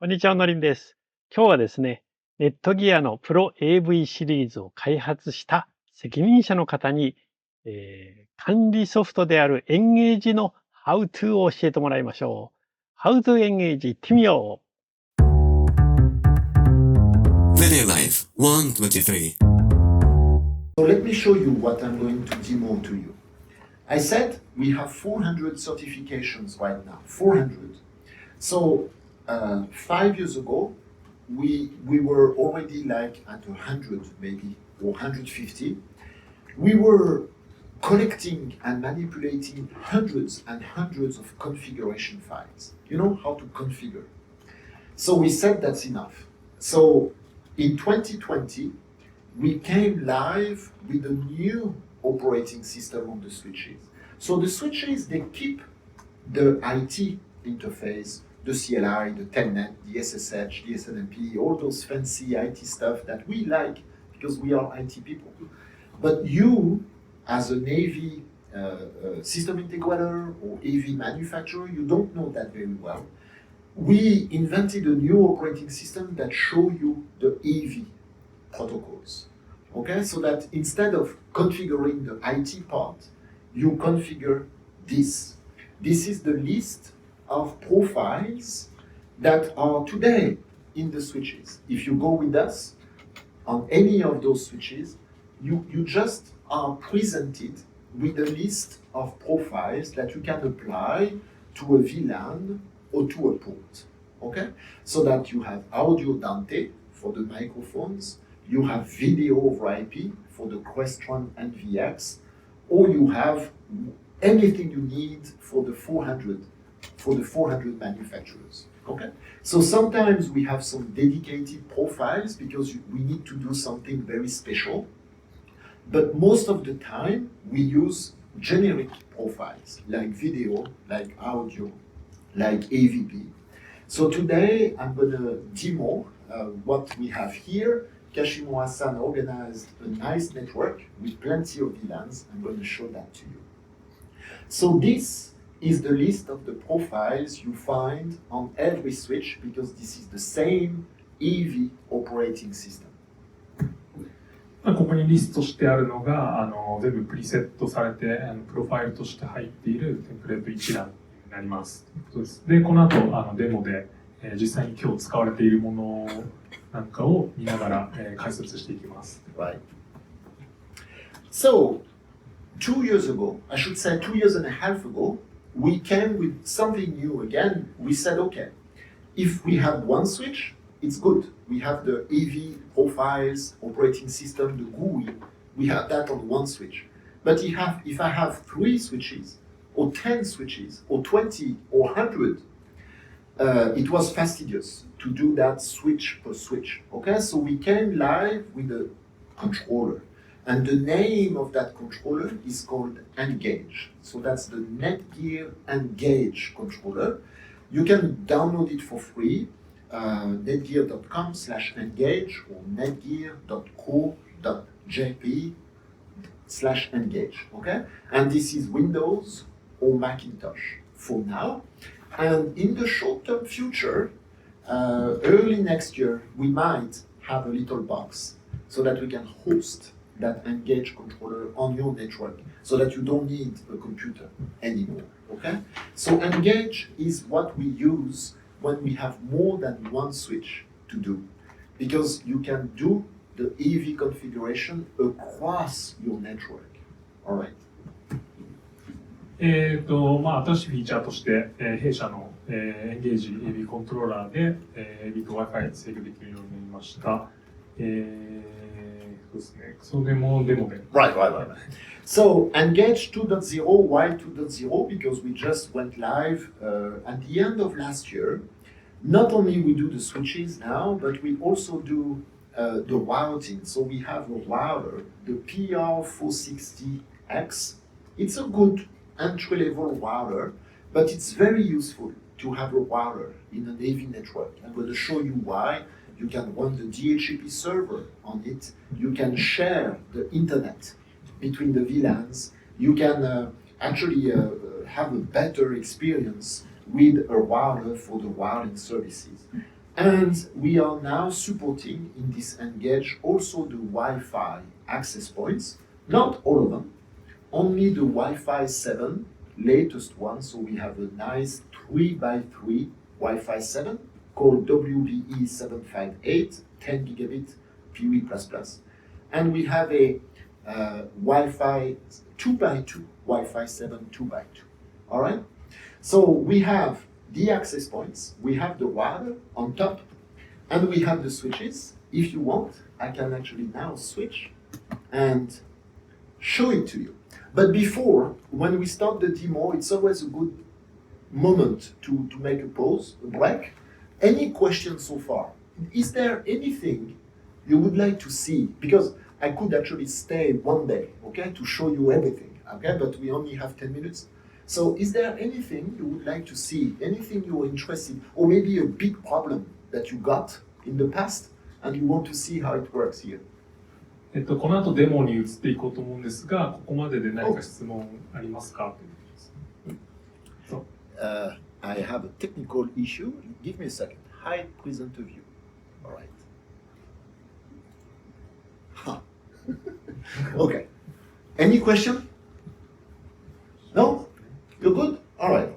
こんにちは、のりんです。今日はですね、ネットギアのProAVシリーズを開発した責任者の方に、管理ソフトであるEngageの How to を教えてもらいましょう。How to Engage 行ってみよう。Video Live 123. So let me show you what I'm going to demo to you. I said we have 400 certifications right now, 400. So 5 years ago, we were already like at 100 maybe, or 150. We were collecting and manipulating hundreds and hundreds of configuration files. You know how to configure. So we said that's enough. So in 2020, we came live with a new operating system on the switches. So the switches, they keep the IT interface, the CLI, the telnet, the SSH, the SNMP, all those fancy IT stuff that we like because we are IT people. But you, as an AV system integrator or AV manufacturer, you don't know that very well. We invented a new operating system that show you the AV protocols. Okay, so that instead of configuring the IT part, you configure this. This is the list of profiles that are today in the switches. If you go with us on any of those switches, you just are presented with a list of profiles that you can apply to a VLAN or to a port. Okay, so that you have audio Dante for the microphones, you have video over IP for the Crestron and VX, or you have anything you need for the 400 manufacturers. Okay, so sometimes we have some dedicated profiles because we need to do something very special, but most of the time we use generic profiles like video, like audio, like AVP. So today I'm going to demo what we have here. Kashimo-san organized a nice network with plenty of VLANs. I'm going to show that to you. So this is the list of the profiles you find on every switch because this is the same AV operating system. ここにリストしてあるのが全部プリセットされてプロファイルとして入っているテンプレート一覧になります。で、この後デモで実際に今日使われているものなんかを見ながら解説していきます。Right. So 2 years ago, I should say 2 years and a half ago, we came with something new again. We said, okay, if we have one switch, it's good. We have the AV profiles, operating system, the GUI, we have that on one switch. But if I have 3 switches, or 10 switches, or 20, or 100, it was fastidious to do that switch per switch. Okay, so we came live with a controller. And the name of that controller is called Engage. So that's the NETGEAR Engage controller. You can download it for free, netgear.com/engage or netgear.co.jp/engage. Okay? And this is Windows or Macintosh for now. And in the short-term future, early next year, we might have a little box so that we can host that Engage controller on your network so that you don't need a computer anymore, okay? So Engage is what we use when we have more than one switch to do because you can do the AV configuration across your network, all right? 新しいフィーチャーとして、弊社の、Engage AV コントローラーで、AV と Wi-Fi 制御できるようになりました。ですね。そのデモで。Right. So Engage 2.0, why 2.0? Because we just went live at the end of last year. Not only we do the switches now, but we also do the routing. So we have a router, the PR460X. It's a good entry-level router, but it's very useful to have a router in an AV network. I'm going to show you why. You can run the DHCP server on it. You can share the internet between the VLANs. You can actually have a better experience with a router for the routing services. And we are now supporting in this Engage also the Wi-Fi access points, not all of them, only the Wi-Fi 7 latest one. So we have a nice 3x3 Wi-Fi 7 called WBE 758, 10 gigabit PoE++. And we have a Wi-Fi 2x2, Wi-Fi 7 2x2. All right? So we have the access points, we have the router on top, and we have the switches. If you want, I can actually now switch and show it to you. But before, when we start the demo, it's always a good moment to make a pause, a break. Any questions so far? Is there anything you would like to see? Because I could actually stay one day, okay, to show you everything, okay, but we only have 10 minutes. So is there anything you would like to see, anything you're interested, or maybe a big problem that you got in the past and you want to see how it works here? この後デモに移っていこうと思うんですが、ここまでで何か質問ありますかということです。I have a technical issue. Give me a second. Hide presenter view. All right. Huh. Okay. Any question? No? You're good? All right.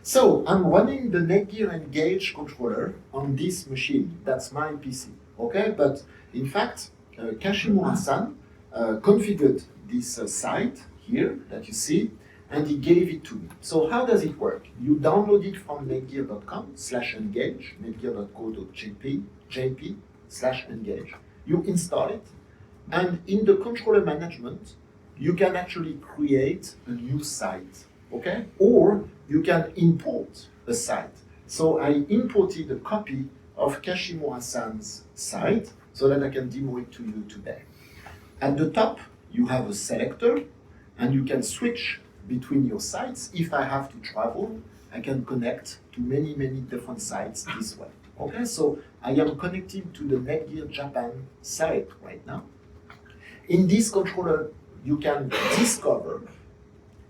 So I'm running the NETGEAR Engage controller on this machine. That's my PC. Okay? But in fact, Kashimura-san configured this site here that you see, and he gave it to me. So how does it work? You download it from netgear.com/engage, netgear.co.jp/engage. You install it, and in the controller management, you can actually create a new site, okay? Or you can import a site. So I imported a copy of Kashimura-san's site so that I can demo it to you today. At the top, you have a selector, and you can switch between your sites. If I have to travel, I can connect to many, many different sites this way. Okay, so I am connected to the NETGEAR Japan site right now. In this controller, you can discover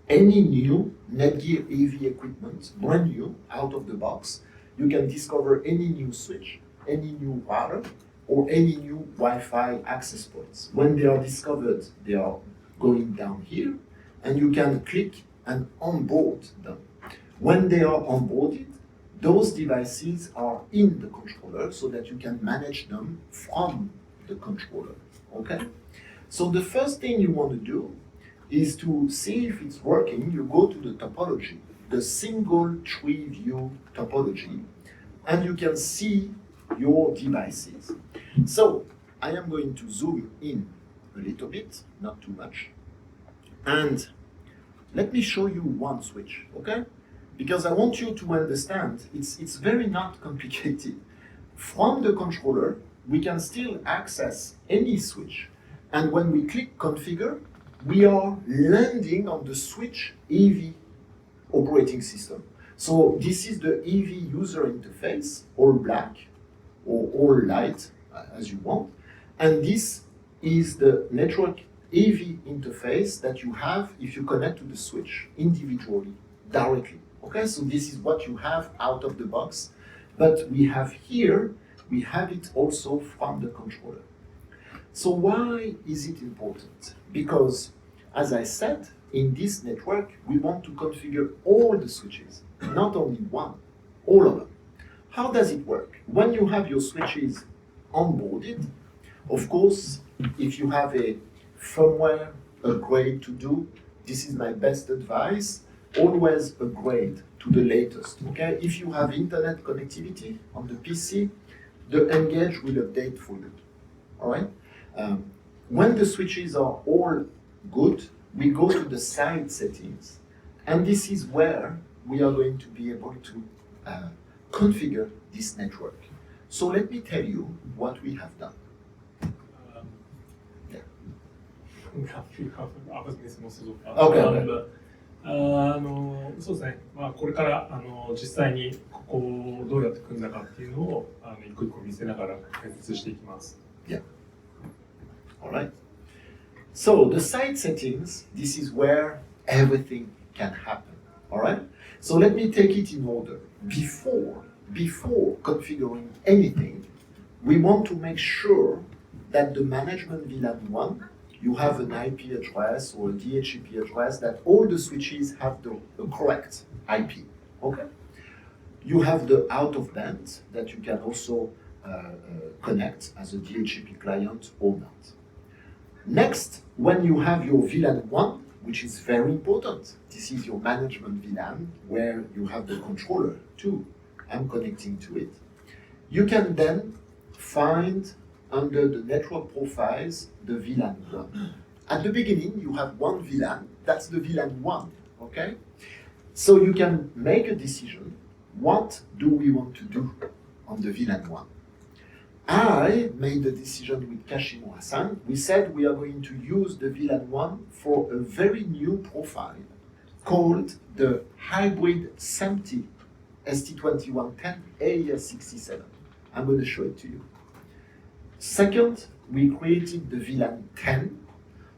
any new NETGEAR AV equipment, brand new, out of the box. You can discover any new switch, any new router, or any new Wi-Fi access points. When they are discovered, they are going down here, and you can click and onboard them. When they are onboarded, those devices are in the controller so that you can manage them from the controller, okay? So the first thing you want to do is to see if it's working. You go to the topology, the single tree view topology, and you can see your devices. So I am going to zoom in a little bit, not too much. And let me show you one switch, okay? Because I want you to understand it's very not complicated. From the controller, we can still access any switch. And when we click configure, we are landing on the switch AV operating system. So this is the AV user interface, all black or all light, as you want. And this is the network AV interface that you have if you connect to the switch individually, directly. Okay, so this is what you have out of the box. But we have here, we have it also from the controller. So why is it important? Because, as I said, in this network, we want to configure all the switches, not only one, all of them. How does it work? When you have your switches onboarded, of course, if you have a firmware upgrade to do, this is my best advice, always upgrade to the latest, okay? If you have internet connectivity on the PC, the Engage will update for you, all right? When the switches are all good, we go to the site settings, and this is where we are going to be able to configure this network. So let me tell you what we have done. Okay. そうですね、まあ、これから実際にここをどうやって組んだかっていうのを一個一個見せながら解説していきます。Yeah. All right. So the site settings, this is where everything can happen. All right. So let me take it in order. Before before configuring anything, we want to make sure that the management VLAN 1, you have an IP address or a DHCP address, that all the switches have the correct IP. Okay? You have the out of band that you can also connect as a DHCP client or not. Next, when you have your VLAN 1, which is very important, this is your management VLAN where you have the controller too. I'm connecting to it. You can then find under the network profiles the VLAN 1. At the beginning, you have one VLAN, that's the VLAN 1, okay? So you can make a decision, what do we want to do on the VLAN 1? I made the decision with Kashimo Hassan. We said we are going to use the VLAN 1 for a very new profile called the hybrid SMPTE ST2110 AES67. I'm going to show it to you. Second, we created the VLAN 10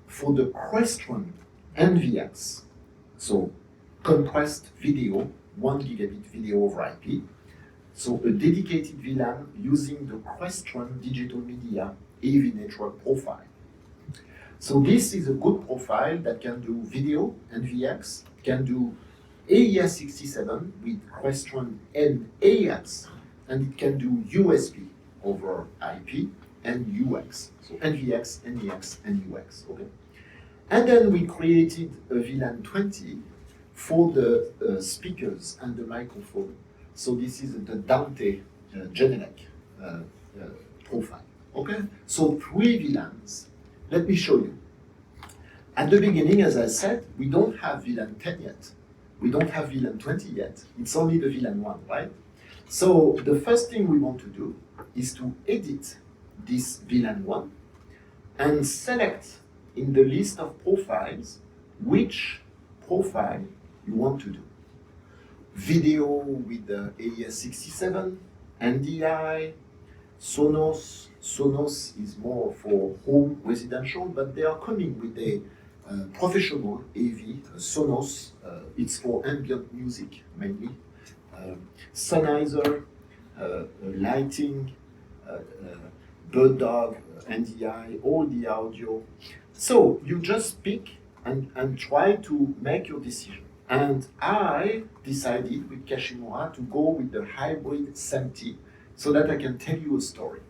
for the Crestron NVX, so compressed video, 1 gigabit video over IP. So a dedicated VLAN using the Crestron digital media AV network profile. So this is a good profile that can do video NVX, can do AES67 with Crestron NAX, and it can do USB over IP and UX. So NVX, NEX, and UX. Okay. And then we created a VLAN 20 for the speakers and the microphone. So this is the Dante Genelec profile. Okay. So 3 VLANs. Let me show you. At the beginning, as I said, we don't have VLAN 10 yet. We don't have VLAN 20 yet. It's only the VLAN 1, right? So the first thing we want to do is to edit this VLAN 1 and select in the list of profiles which profile you want to do. Video with the AES67, NDI, Sonos. Sonos is more for home residential, but they are coming with a professional AV, Sonos. It's for ambient music mainly. Sennheiser, lighting, Bird Dog, NDI, all the audio. So you just pick and try to make your decision. And I decided with Kashimura to go with the hybrid SMPTE so that I can tell you a story.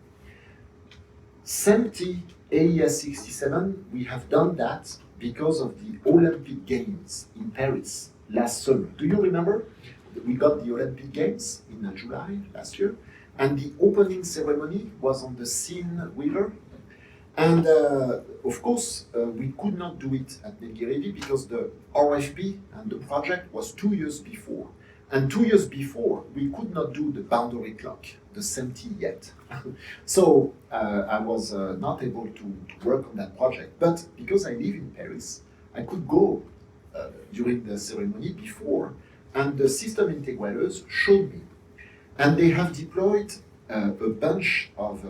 SMPTE AES67, we have done that because of the Olympic Games in Paris last summer. Do you remember? We got the Olympic Games in July last year, and the opening ceremony was on the Seine River. And of course, we could not do it at NETGEAR because the RFP and the project was 2 years before. And 2 years before, we could not do the boundary clock, the SMPTE yet. So I was not able to work on that project. But because I live in Paris, I could go during the ceremony before, and the system integrators showed me. And they have deployed a bunch of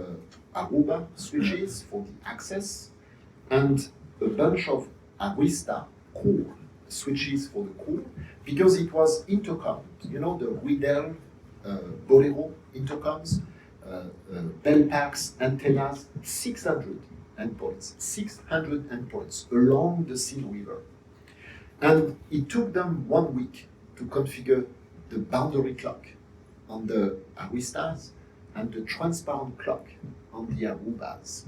Aruba switches for the access, and a bunch of Arista core switches for the core, because it was intercom. You know, the Riedel, Bolero intercoms, bell packs, antennas, 600 endpoints along the Seine River. And it took them 1 week to configure the boundary clock on the Aristas and the transparent clock on the Arubas.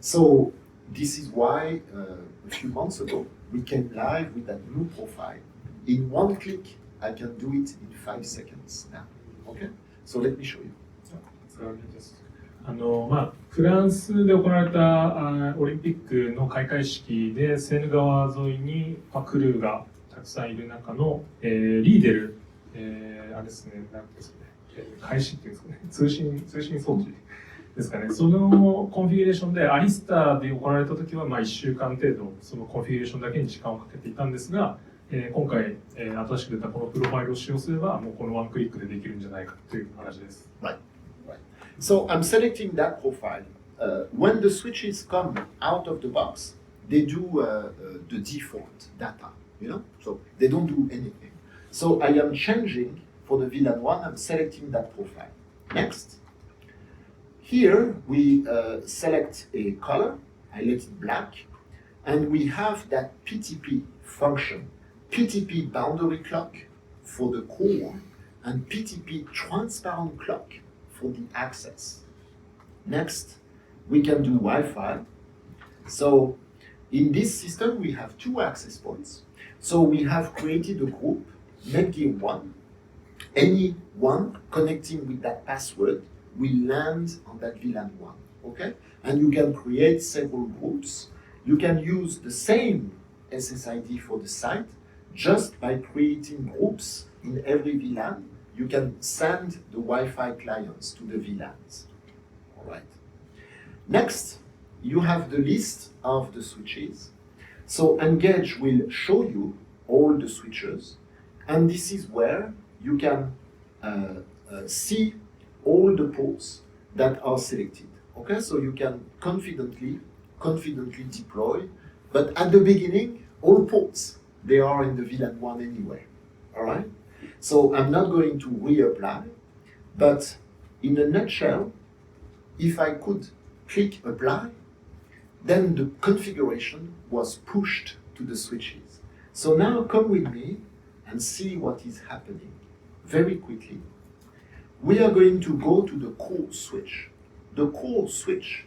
So this is why a few months ago we came live with that new profile. In 1 click, I can do it in 5 seconds now. Okay? So let me show you. フランスで行われたオリンピックの開会式でセーヌ川沿いにクルーがたくさんいる中の、リーデル、あれですね、なんですかね、開始っていうんですかね、通信装置ですかね、そのコンフィギュレーションでアリスタで行われた時は1週間程度そのコンフィギュレーションだけに時間をかけていたんですが、今回、新しく出たこのプロファイルを使用すればもうこのワンクリックでできるんじゃないかという話です。Right. So I'm selecting that profile. When the switches come out of the box, they do the default data, you know? So they don't do anything. So I am changing for the VLAN 1, I'm selecting that profile. Next. Here we select a color, I let it black, and we have that PTP function, PTP boundary clock for the core, and PTP transparent clock for the access. Next, we can do Wi-Fi. So in this system, we have 2 access points. So we have created a group, NETGEAR 1. Any one connecting with that password will land on that VLAN 1, okay? And you can create several groups. You can use the same SSID for the site just by creating groups in every VLAN. You can send the Wi-Fi clients to the VLANs, all right? Next, you have the list of the switches. So Engage will show you all the switches, and this is where you can see all the ports that are selected. Okay, so you can confidently deploy, but at the beginning, all ports, they are in the VLAN 1 anyway, all right? So I'm not going to reapply, but in a nutshell, if I could click apply, then the configuration was pushed to the switches. So now come with me and see what is happening very quickly. We are going to go to the core switch. The core switch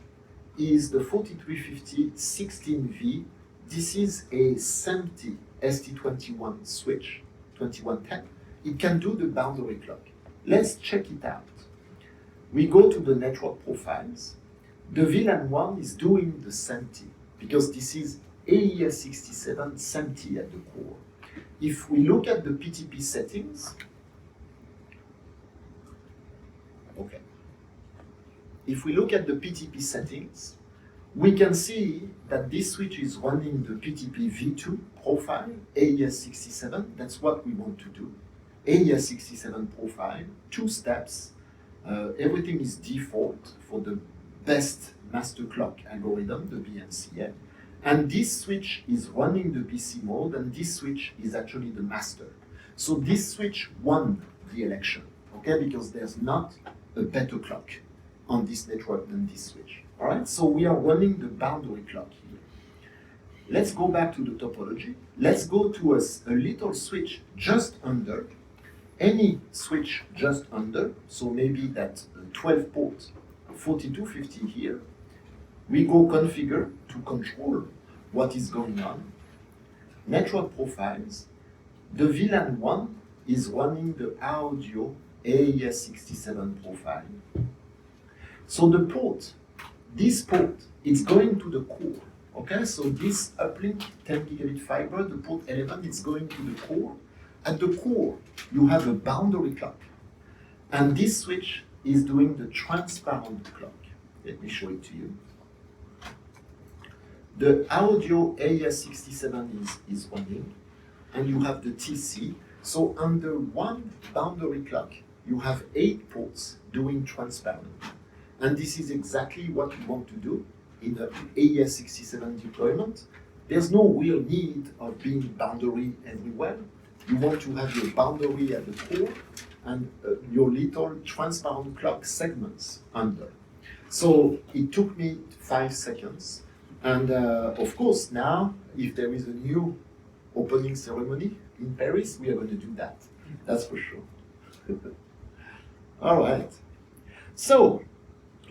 is the 4350 16V. This is a SMPTE ST21 switch, 2110. It can do the boundary clock. Let's check it out. We go to the network profiles. The VLAN 1 is doing the SMPTE because this is AES67 SMPTE at the core. If we look at the PTP settings, okay. If we look at the PTP settings, we can see that this switch is running the PTP V2 profile, AES67. That's what we want to do. AES67 profile, 2 steps. Everything is default for the best master clock algorithm, the BNCA. And this switch is running the BC mode, and this switch is actually the master. So this switch won the election, okay, because there's not a better clock on this network than this switch. All right, so we are running the boundary clock here. Let's go back to the topology. Let's go to a little switch just under, any switch just under, so maybe that 12 port 4250 here. We go configure to control what is going on. Network profiles. The VLAN 1 is running the audio AES67 profile. So the port, this port, it's going to the core. Okay, so this uplink 10 gigabit fiber, the port 11, is going to the core. At the core, you have a boundary clock. And this switch is doing the transparent clock. Let me show it to you. The audio AES67 is running, and you have the TC. So under one boundary clock, you have 8 ports doing transparent. And this is exactly what we want to do in the AES67 deployment. There's no real need of being boundary everywhere. You want to have your boundary at the core and your little transparent clock segments under. So it took me 5 seconds. And of course, now, if there is a new opening ceremony in Paris, we are going to do that. That's for sure. All right. So,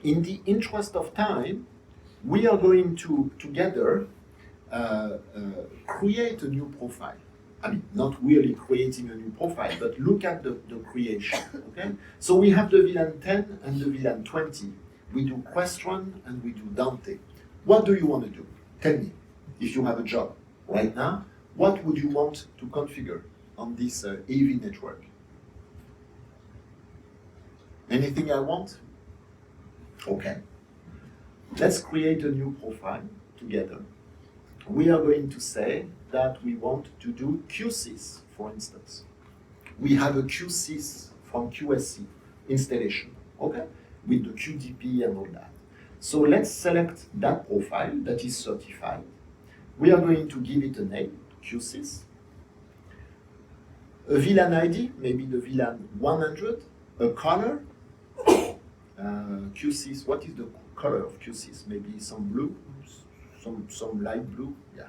in the interest of time, we are going to together create a new profile. I mean, not really creating a new profile, but look at the creation, okay? So we have the VLAN 10 and the VLAN 20. We do Question and we do Dante. What do you want to do? Tell me, if you have a job right now, what would you want to configure on this AV network? Anything I want? Okay. Let's create a new profile together. We are going to say that we want to do QSys, for instance. We have a QSys from QSC installation, okay, with the QDP and all that. So let's select that profile that is certified. We are going to give it a name, QSys. a VLAN ID, maybe the VLAN 100, a color, QSys. What is the color of QSys? Maybe some blue, some light blue, yeah,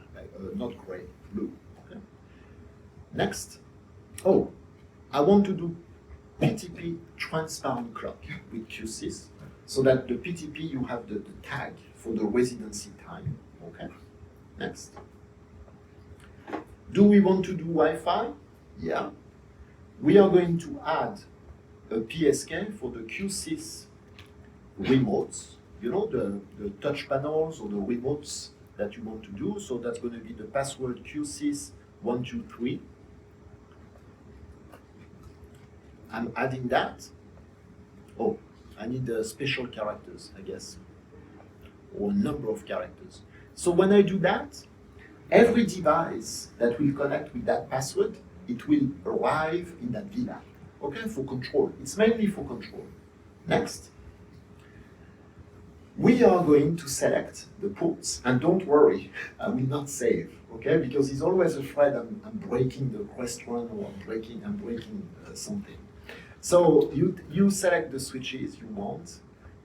not gray, blue. Okay. Next, oh, I want to do PTP transparent clock with QSys, so that the PTP you have the tag for the residency time. Okay. Next. Do we want to do Wi-Fi? Yeah. We are going to add a PSK for the QSys remotes. You know, the touch panels or the remotes that you want to do. So that's going to be the password QSys123. I'm adding that. Oh, I need special characters, I guess, or a number of characters. So when I do that, every device that will connect with that password, it will arrive in that VLAN. Okay, for control. It's mainly for control. Next. We are going to select the ports, and don't worry, I will not save, okay? Because he's always afraid I'm breaking the restaurant or I'm breaking something. So you select the switches you want,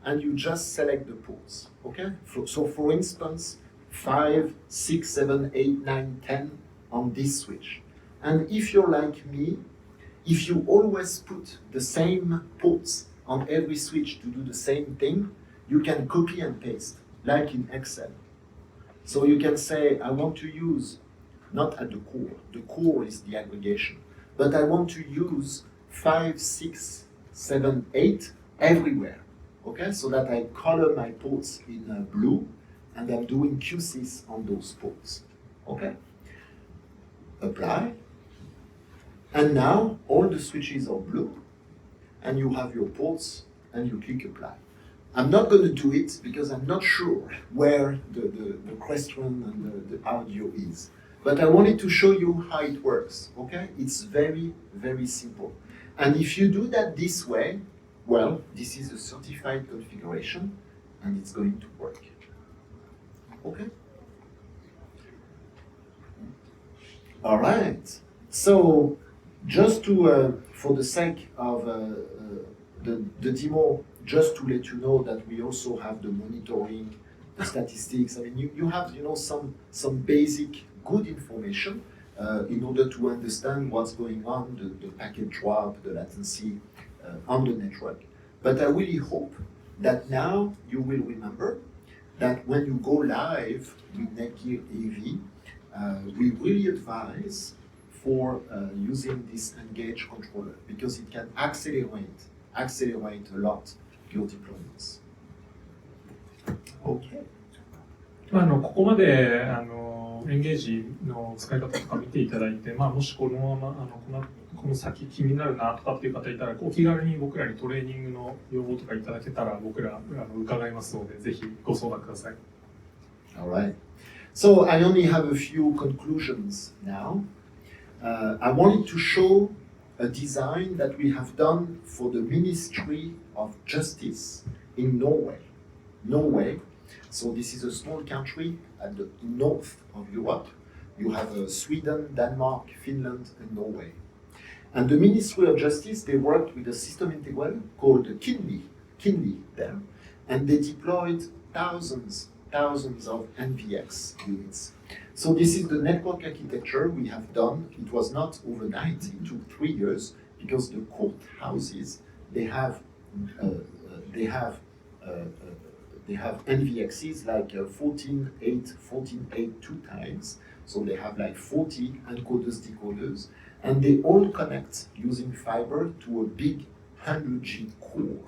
and you just select the ports, okay? So for instance, 5, 6, 7, 8, 9, 10 on this switch. And if you're like me, if you always put the same ports on every switch to do the same thing, you can copy and paste, like in Excel. So you can say, I want to use, not at the core is the aggregation, but I want to use 5, 6, 7, 8 everywhere, okay? So that I color my ports in blue, and I'm doing QSys on those ports, okay? Apply. And now all the switches are blue, and you have your ports, and you click apply. I'm not going to do it because I'm not sure where the question and the audio is. But I wanted to show you how it works, okay? It's very, very simple. And if you do that this way, well, this is a certified configuration, and it's going to work. Okay? All right. So just to, for the sake of the demo, just to let you know that we also have the monitoring, the statistics. I mean, you have, some basic good information in order to understand what's going on, the packet drop, the latency on the network. But I really hope that now you will remember that when you go live with NETGEAR AV, we really advise for using this Engage controller because it can accelerate a lot your deployments. Okay. ここまでEngageの使い方とか見ていただいて、もしこのままこの先気になるなとかっていう方いたら、お気軽に僕らにトレーニングの要望とかいただけたら僕ら伺いますので、ぜひご相談ください。All right. So I only have a few conclusions now. I wanted to show a design that we have done for the Ministry of Justice in Norway. So this is a small country at the north of Europe. You have Sweden, Denmark, Finland, and Norway. And the Ministry of Justice, they worked with a system integrator called Kinley there, and they deployed thousands of NVX units. So this is the network architecture we have done. It was not overnight, it took 3 years because the courthouses, they have NVXs like 14.8 two times. So they have like 40 encoders, decoders, and they all connect using fiber to a big 100G core.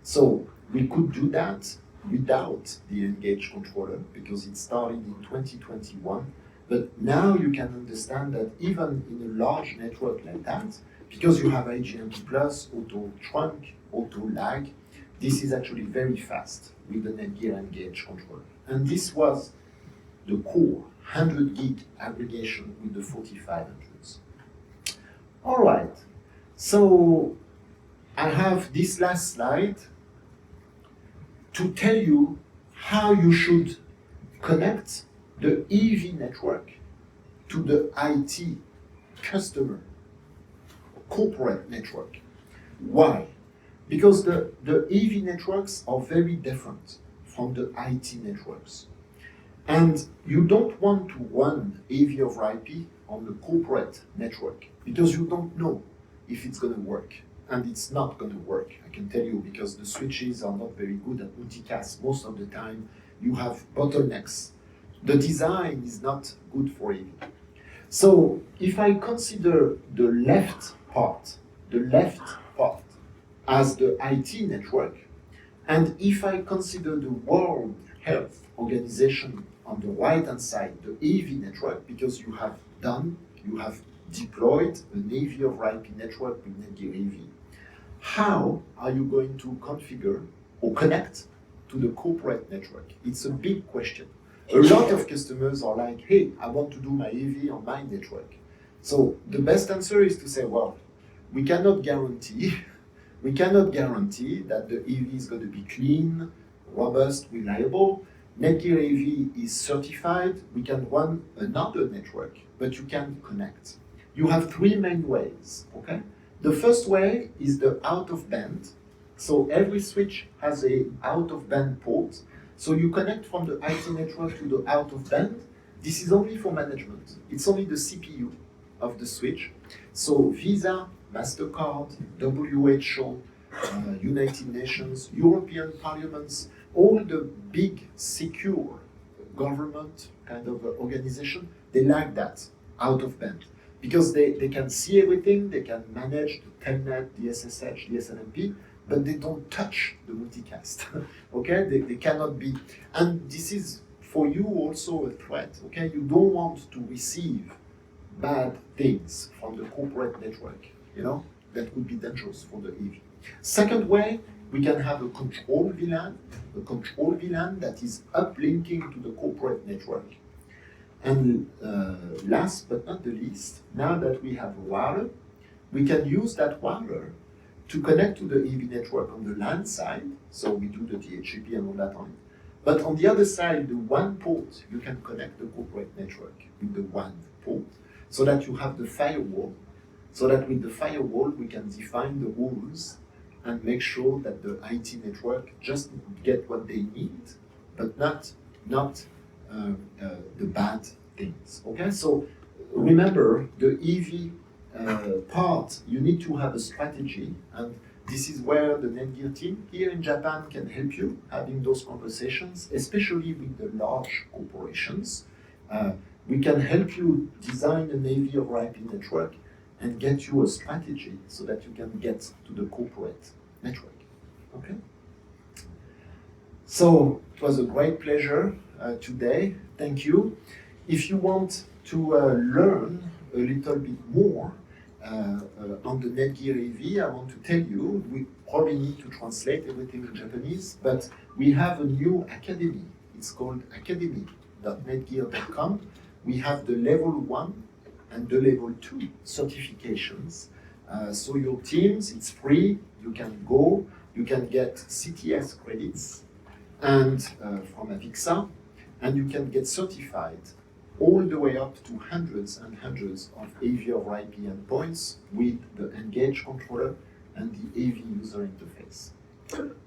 So we could do that without the Engage controller because it started in 2021. But now you can understand that even in a large network like that, because you have IGMP+, auto trunk, auto lag, this is actually very fast with the NETGEAR Engage controller. And this was the core 100 gig aggregation with the 4500s. All right, so I have this last slide to tell you how you should connect the EV network to the IT customer corporate network. Why? Because the AV networks are very different from the IT networks. And you don't want to run AV over IP on the corporate network because you don't know if it's going to work. And it's not going to work, I can tell you, because the switches are not very good at multicast. Most of the time, you have bottlenecks. The design is not good for AV. So if I consider the left part as the IT network, and if I consider the World Health Organization on the right-hand side, the AV network, because you have deployed an AV over IP network with NETGEAR AV, how are you going to configure or connect to the corporate network? It's a big question. A lot of customers are like, hey, I want to do my AV on my network. So the best answer is to say, well, we cannot guarantee that the AV is going to be clean, robust, reliable. NETGEAR AV is certified. We can run another network, but you can't connect. You have three main ways, okay? The first way is the out-of-band. So every switch has a out-of-band port. So you connect from the IT network to the out-of-band. This is only for management. It's only the CPU of the switch. So Visa, MasterCard, WHO, United Nations, European parliaments, all the big, secure government kind of organization, they like that out-of-band. Because they can see everything, they can manage the telnet, the SSH, the SNMP, but they don't touch the multicast. Okay, they cannot be, and this is for you also a threat. Okay, you don't want to receive bad things from the corporate network. You know, that would be dangerous for the AV. Second way, we can have a control VLAN that is uplinking to the corporate network. And last but not the least, now that we have a router, we can use that router to connect to the AV network on the LAN side, so we do the DHCP and all that on it. But on the other side, the one port, you can connect the corporate network with the one port, so that you have the firewall, so that with the firewall, we can define the rules and make sure that the IT network just get what they need, but not the bad things. Okay, so remember the EV part. You need to have a strategy, and this is where the NETGEAR team here in Japan can help you having those conversations, especially with the large corporations. We can help you design an AV over IP network and get you a strategy so that you can get to the corporate network. Okay. So it was a great pleasure today. Thank you. If you want to learn a little bit more on the NETGEAR AV, I want to tell you, we probably need to translate everything in Japanese, but we have a new academy. It's called academy.netgear.com. We have the level 1 and the level 2 certifications. So your teams, it's free. You can go. You can get CTS credits and from Avixa, and you can get certified all the way up to hundreds and hundreds of AV over IP endpoints with the Engage controller and the AV user interface.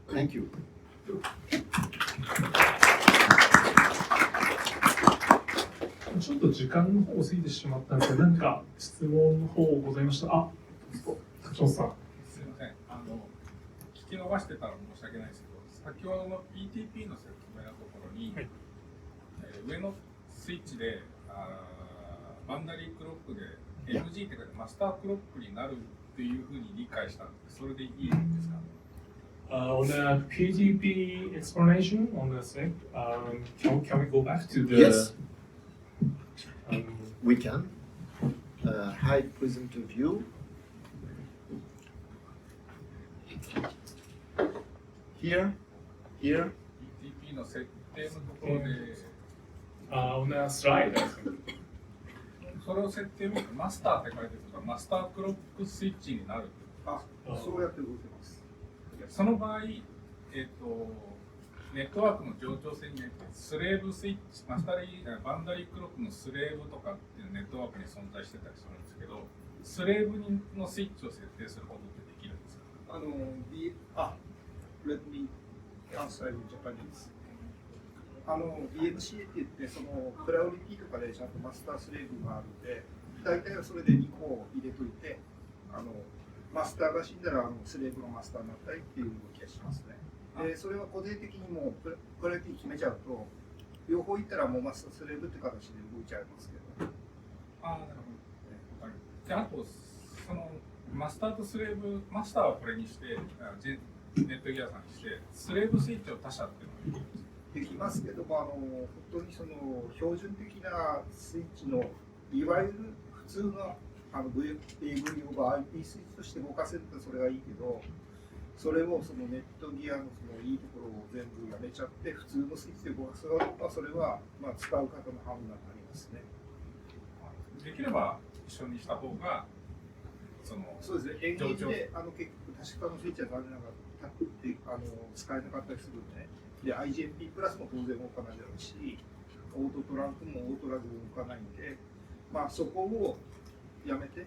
Thank you.ちょっと時間の方を過ぎてしまったんですけど、何か質問の方ございました。あ、橋本さん。すみません。聞き逃してたら申し訳ないですけど、先ほどの PTP の説明のところに、はい、上のスイッチでバンダリークロックで MG って書いてマスタークロックになるっていうふうに理解したんで、それでいいですか？On the PTP explanation on the thing, can we go back to the? Yes. We can. Hide presenter view. Here. PTP の設定のところで。On the slide. それを設定見るとマスターって書いてるからマスタークロックスイッチになる。そうやって動けます。その場合、ネットワークの冗長性によってスレーブスイッチ、バンダリークロックのスレーブとかっていうネットワークに存在してたりするんですけど、スレーブのスイッチを設定することってできるんですか？Let me answer in Japanese. BMCA って言って、そのプライオリティとかでちゃんとマスタースレーブがあるんで、大体はそれで2個入れといて、マスターが死んだらスレーブのマスターになったりっていう動きがしますね。で、それは個人的にもプライオリティ決めちゃうと、両方いったらもうマスタースレーブって形で動いちゃいますけど。なるほど。じゃあ、あと、そのマスターとスレーブ、マスターはこれにして、ネットギアさんにして、スレーブスイッチを他社っていうのはできますけども、本当にその標準的なスイッチのいわゆる普通のAV オーバー IP スイッチとして動かせるとそれがいいけど、それをそのネットギアのそのいいところを全部やめちゃって普通のスイッチで動かすかどうか、それはまあ使う方の判断になりますね。できれば一緒にした方がそうですね。エンゲージで結局確かのスイッチは残念ながら使えなかったりするんで、で IGMP プラスも当然動かないだろうし、オートトランクもオートラグも動かないんで、まあそこをやめて、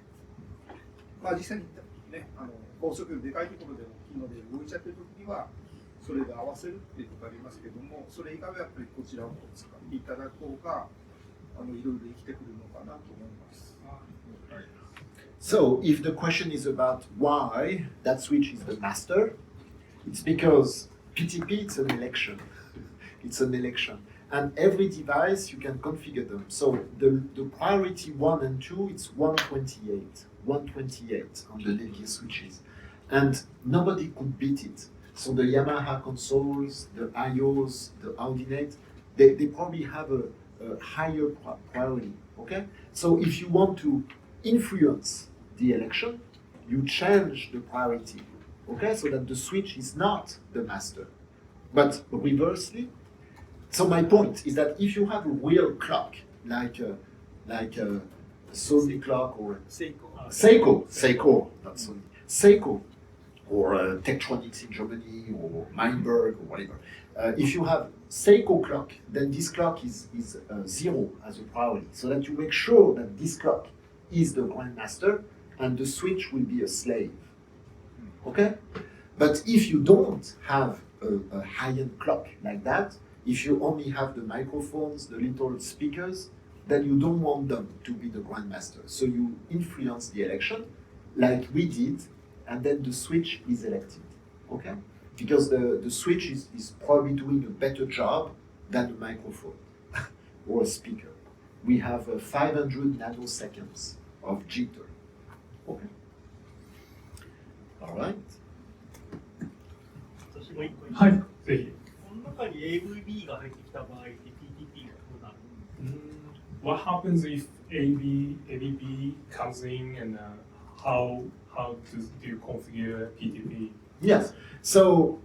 まあ実際にね、高速度でかいところで大きいので動いちゃってるときにはそれで合わせるっていうことありますけども、それ以外はやっぱりこちらを使っていただく方がいろいろ生きてくるのかなと思います。So, if the question is about why that switch is the master, it's because PTP, it's an election. It's an election. And every device, you can configure them. So, the priority 1 and 2, it's 128 on the NETGEAR switches. And nobody could beat it. So, the Yamaha consoles, the iOS, the Audinate, they probably have a higher priority. Okay? So, if you want to influence the election, you change the priority, okay, so that the switch is not the master, but reversely. So my point is that if you have a real clock, like a Sony clock or Seiko, not Sony, Seiko, or Tektronix in Germany, or Meinberg, or whatever. If you have Seiko clock, then this clock is 0 as a priority, so that you make sure that this clock is the grandmaster and the switch will be a slave. Okay? But if you don't have a high-end clock like that, if you only have the microphones, the little speakers, then you don't want them to be the grandmaster. So you influence the election like we did, and then the switch is elected. Okay? Because the switch is probably doing a better job than a microphone or a speaker. We have 500 nanoseconds of jitter. Okay. All right. 私も一個はい、ぜひ。この中に AVB が入ってきた場合って PTP がどうなる？ What happens if AVB comes in and how do you configure PTP? Yes. So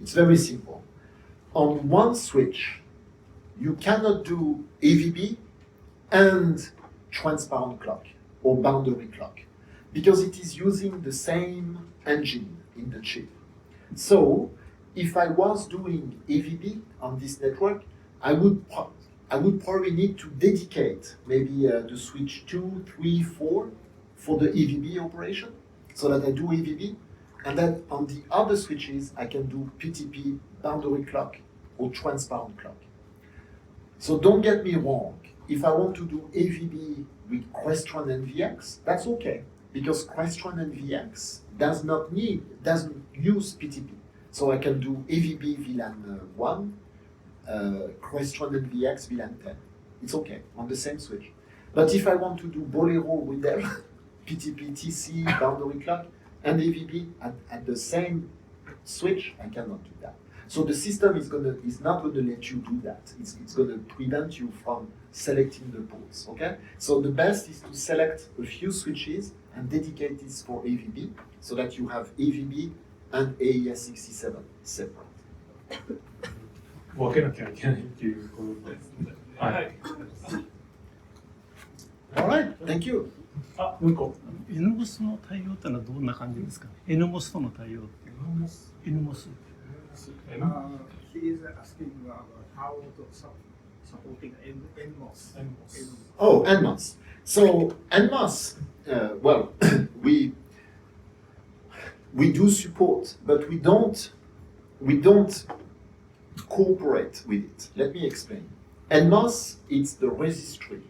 it's very simple. On one switch, you cannot do AVB and transparent clock or boundary clock because it is using the same engine in the chip. So if I was doing AVB on this network, I would probably need to dedicate maybe the switch 2, 3, 4 for the AVB operation so that I do AVB, and then on the other switches I can do PTP, boundary clock or transparent clock. So don't get me wrong, if I want to do AVB with Crestron and VX, that's okay, because Crestron and VX doesn't use PTP. So I can do AVB VLAN 1, Crestron and VX VLAN 10. It's okay, on the same switch. But if I want to do Bolero with them, PTP, TC, boundary clock, and AVB at the same switch, I cannot do that. So the system is not going to let you do that. It's going to prevent you from selecting the ports. Okay. So the best is to select a few switches and dedicate this for AVB, so that you have AVB and AES67 separate. 分けなきゃいけないっていうことですね。はい。All right. Thank you. あ、もう一個。NMOS の対応ってのはどんな感じですか？NMOS との対応っていうのは NMOS。He is asking about how to supporting NMOS. Oh, NMOS. So NMOS, well, we do support, but we don't cooperate with it. Let me explain. NMOS, it's the registry.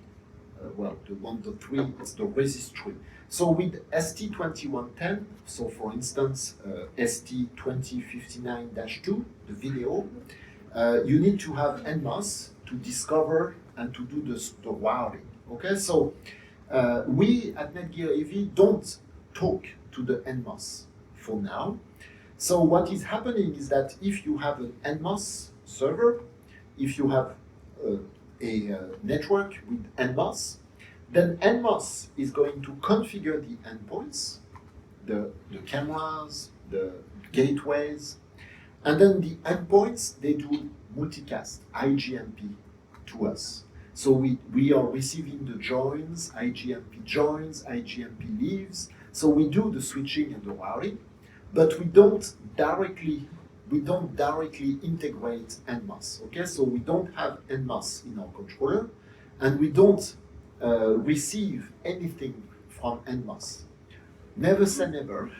Well, the 1.3, it's the registry. So with ST2110, so for instance, ST2059-2, the video, you need to have NMOS to discover and to do the routing. Okay, so we at NETGEAR AV don't talk to the NMOS for now. So what is happening is that if you have an NMOS server, if you have a network with NMOS, then NMOS is going to configure the endpoints, the cameras, the gateways, and then the endpoints, they do multicast, IGMP, to us. So we are receiving the joins, IGMP joins, IGMP leaves. So we do the switching and the routing, but we don't directly integrate NMOS. Okay, so we don't have NMOS in our controller, and we don't receive anything from NMOS. Never say never.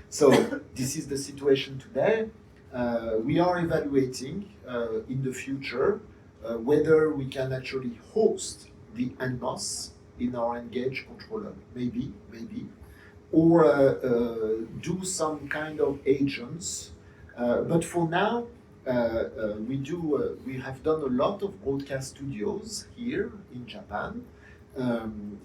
So this is the situation today. We are evaluating in the future whether we can actually host the NMOS in our Engage controller, maybe, or do some kind of agents. But for now, we have done a lot of broadcast studios here in Japan.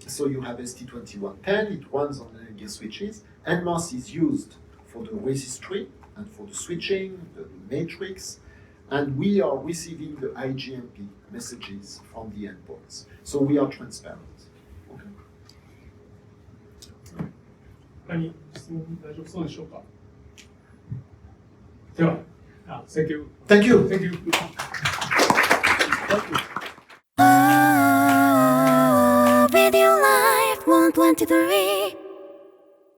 So you have ST2110, it runs on NETGEAR switches. NMOS is used for the registry and for the switching, the matrix, and we are receiving the IGMP messages from the endpoints. So we are transparent. Okay. 他に質問大丈夫そうでしょうか。では、Thank you. Thank you. Thank you. Video Live 123